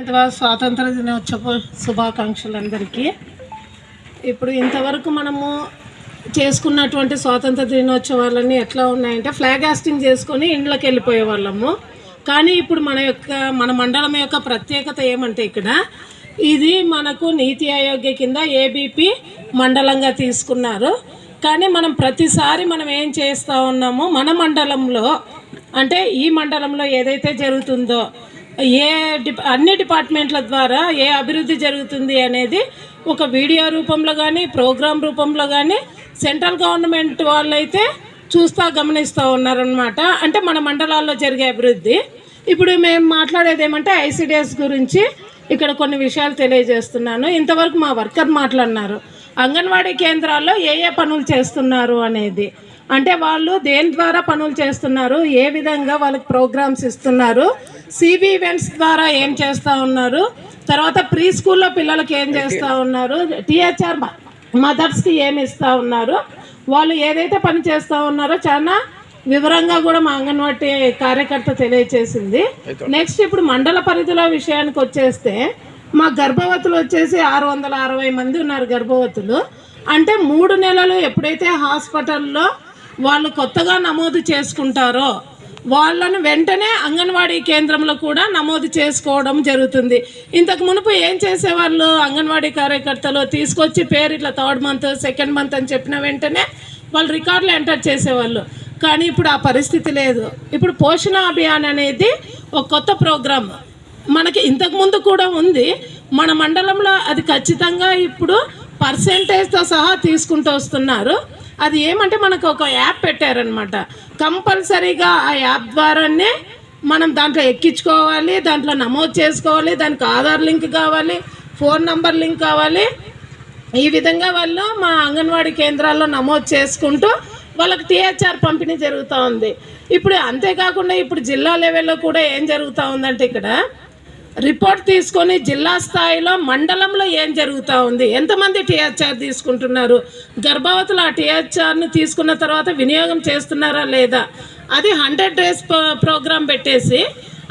స్వాతంత్ర దినోత్సవ శుభాకాంక్షలు అందరికీ. ఇప్పుడు ఇంతవరకు మనము చేసుకున్నటువంటి స్వాతంత్ర దినోత్సవాలన్నీ ఎట్లా ఉన్నాయంటే ఫ్లాగ్ హాస్టింగ్ చేసుకొని ఇండ్లోకి వెళ్ళిపోయే వాళ్ళము. కానీ ఇప్పుడు మన మండలం యొక్క ప్రత్యేకత ఏమంటే ఇక్కడ ఇది మనకు నీతి ఆయోగ్ కింద ఏబీపీ మండలంగా తీసుకున్నారు. కానీ మనం ప్రతిసారి మనం ఏం చేస్తూ ఉన్నామో మన మండలంలో అంటే ఈ మండలంలో ఏదైతే జరుగుతుందో అన్ని డిపార్ట్మెంట్ల ద్వారా ఏ అభివృద్ధి జరుగుతుంది అనేది ఒక వీడియో రూపంలో కానీ ప్రోగ్రామ్ రూపంలో కానీ సెంట్రల్ గవర్నమెంట్ వాళ్ళైతే గమనిస్తూ ఉన్నారనమాట. అంటే మన మండలాల్లో జరిగే అభివృద్ధి. ఇప్పుడు మేము మాట్లాడేది ఏమంటే ఐసిడిఎస్ గురించి ఇక్కడ కొన్ని విషయాలు తెలియజేస్తున్నాను. ఇంతవరకు మా వర్కర్ మాట్లాడినారు అంగన్వాడీ కేంద్రాల్లో ఏ పనులు చేస్తున్నారు అనేది. అంటే వాళ్ళు దేని ద్వారా పనులు చేస్తున్నారు, ఏ విధంగా వాళ్ళకి ప్రోగ్రామ్స్ ఇస్తున్నారు, సిబి ఈవెంట్స్ ద్వారా ఏం చేస్తూ ఉన్నారు, తర్వాత ప్రీ స్కూల్లో పిల్లలకి ఏం చేస్తూ ఉన్నారు, టీహెచ్ఆర్ మదర్స్కి ఏమి ఇస్తూ ఉన్నారు, వాళ్ళు ఏదైతే పని చేస్తూ ఉన్నారో చాలా వివరంగా కూడా మా అంగన్వాడీ కార్యకర్త తెలియచేసింది. నెక్స్ట్ ఇప్పుడు మండల పరిధిలో విషయానికి వచ్చేస్తే మా గర్భవతులు వచ్చేసి 660 మంది ఉన్నారు గర్భవతులు. అంటే 3 నెలలు ఎప్పుడైతే హాస్పిటల్లో వాళ్ళు కొత్తగా నమోదు చేసుకుంటారో వాళ్ళను వెంటనే అంగన్వాడీ కేంద్రంలో కూడా నమోదు చేసుకోవడం జరుగుతుంది. ఇంతకు మునుపు ఏం చేసేవాళ్ళు అంగన్వాడీ కార్యకర్తలు తీసుకొచ్చి పేరు ఇట్లా 3rd మంత్ 2nd మంత్ అని చెప్పిన వెంటనే వాళ్ళు రికార్డులు ఎంటర్ చేసేవాళ్ళు. కానీ ఇప్పుడు ఆ పరిస్థితి లేదు. ఇప్పుడు పోషణ అభియాన్ అనేది ఒక కొత్త ప్రోగ్రామ్ మనకి ఇంతకుముందు కూడా ఉంది. మన మండలంలో అది ఖచ్చితంగా ఇప్పుడు పర్సెంటేజ్తో సహా తీసుకుంటూ వస్తున్నారు. అది ఏమంటే మనకు ఒక యాప్ పెట్టారనమాట. కంపల్సరీగా ఆ యాప్ ద్వారానే మనం దాంట్లో ఎక్కించుకోవాలి, దాంట్లో నమోదు చేసుకోవాలి, దానికి ఆధార్ లింక్ కావాలి, ఫోన్ నంబర్ లింక్ కావాలి. ఈ విధంగా వాళ్ళు మా అంగన్వాడీ కేంద్రాల్లో నమోదు చేసుకుంటూ వాళ్ళకి టీహెచ్ఆర్ పంపిణీ జరుగుతూ ఉంది. ఇప్పుడు అంతేకాకుండా ఇప్పుడు జిల్లా లెవెల్లో కూడా ఏం జరుగుతూ ఉందంటే ఇక్కడ రిపోర్ట్ తీసుకొని జిల్లా స్థాయిలో మండలంలో ఏం జరుగుతూ ఉంది, ఎంతమంది టీహెచ్ఆర్ తీసుకుంటున్నారు, గర్భవతులు ఆ టీహెచ్ఆర్ని తీసుకున్న తర్వాత వినియోగం చేస్తున్నారా లేదా, అది 100 days ప్రోగ్రాం పెట్టేసి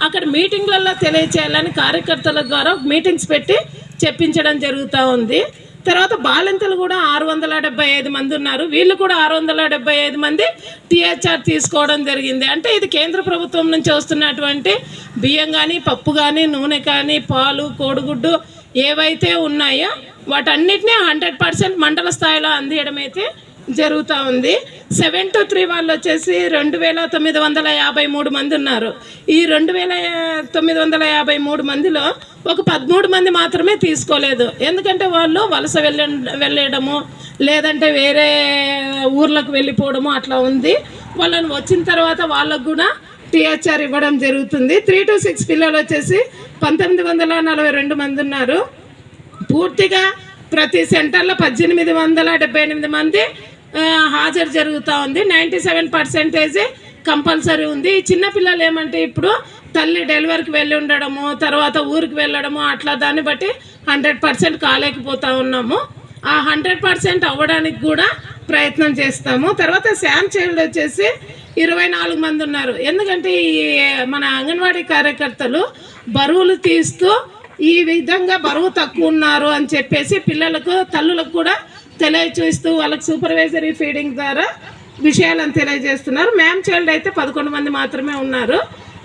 అక్కడ మీటింగ్లలో తెలియచేయాలని కార్యకర్తల ద్వారా మీటింగ్స్ పెట్టి చెప్పించడం జరుగుతూ ఉంది. తర్వాత బాలింతలు కూడా 675 మంది ఉన్నారు. వీళ్ళు కూడా 675 మంది టీహెచ్ఆర్ తీసుకోవడం జరిగింది. అంటే ఇది కేంద్ర ప్రభుత్వం నుంచి వస్తున్నటువంటి బియ్యం కానీ పప్పు కానీ నూనె కానీ పాలు కోడిగుడ్డు ఏవైతే ఉన్నాయో వాటన్నిటినీ 100% మండల స్థాయిలో అందియడం అయితే జరుగుతూ ఉంది. 7 to 3 వాళ్ళు వచ్చేసి 2953 మంది ఉన్నారు. ఈ 2953 మందిలో ఒక 13 మంది మాత్రమే తీసుకోలేదు. ఎందుకంటే వాళ్ళు వలస వెళ్ళడము లేదంటే వేరే ఊర్లకు వెళ్ళిపోవడము అట్లా ఉంది. వాళ్ళని వచ్చిన తర్వాత వాళ్ళకు కూడా టీహెచ్ఆర్ ఇవ్వడం జరుగుతుంది. 3 to 6 పిల్లలు వచ్చేసి 1942 మంది ఉన్నారు. పూర్తిగా ప్రతి సెంటర్లో 1878 మంది హాజరు జరుగుతూ ఉంది. 97% కంపల్సరీ ఉంది. ఈ చిన్నపిల్లలు ఏమంటే ఇప్పుడు తల్లి డెలివరీకి వెళ్ళి ఉండడము తర్వాత ఊరికి వెళ్ళడము అట్లా దాన్ని బట్టి 100% కాలేకపోతూ ఉన్నాము. ఆ 100% అవ్వడానికి కూడా ప్రయత్నం చేస్తాము. తర్వాత శామ్ చైల్డ్ వచ్చేసి 24 మంది ఉన్నారు. ఎందుకంటే ఈ మన అంగన్వాడీ కార్యకర్తలు బరువులు తీస్తూ ఈ విధంగా బరువు తక్కువ ఉన్నారు అని చెప్పేసి పిల్లలకు తల్లులకు కూడా తెలియచేస్తూ వాళ్ళకి సూపర్వైజరీ ఫీడింగ్ ద్వారా విషయాలను తెలియజేస్తున్నారు. మ్యామ్ చైల్డ్ అయితే 11 మంది మాత్రమే ఉన్నారు.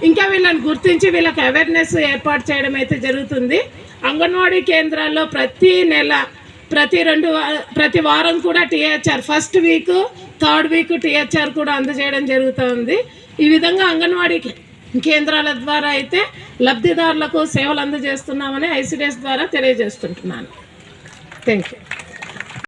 ఇంకా వీళ్ళని గుర్తించి వీళ్ళకి అవేర్నెస్ ఏర్పాటు చేయడం అయితే జరుగుతుంది. అంగన్వాడీ కేంద్రాల్లో ప్రతి నెల ప్రతి వారం కూడా THR 1st week 3rd week THR కూడా అందజేయడం జరుగుతుంది. ఈ విధంగా అంగన్వాడీ కేంద్రాల ద్వారా అయితే లబ్ధిదారులకు సేవలు అందజేస్తున్నామని ఐసిడిఎస్ ద్వారా తెలియజేస్తుంటున్నాను. Thank you.